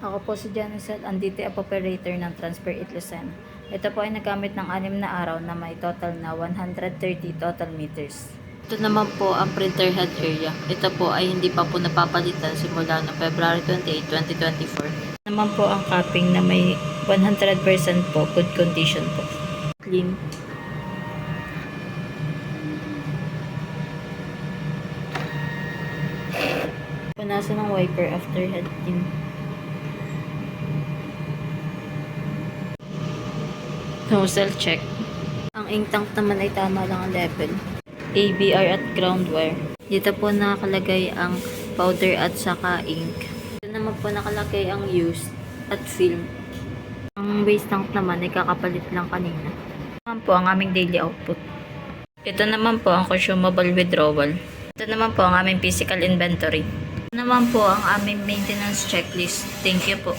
Ako po si Janicel, ang DTF operator ng Transfer It Lucena. Ito po ay nagamit ng 6 na araw na may total na 130 total meters. Ito naman po ang printer head area. Ito po ay hindi pa po napapalitan simula noong February 28, 2024. Ito naman po ang capping na may 100% po good condition po. Clean. Punasan ng wiper after head clean. Nozzle check. Ang ink tank naman ay tama lang ang level. ABR at ground wire. Dito po nakalagay ang powder at saka ink. Dito naman po nakalagay ang used at film. Ang base tank naman ay kakapalit lang kanina. Ito naman po ang aming daily output. Ito naman po ang consumable withdrawal. Ito naman po ang aming physical inventory. Ito naman po ang aming maintenance checklist. Thank you po.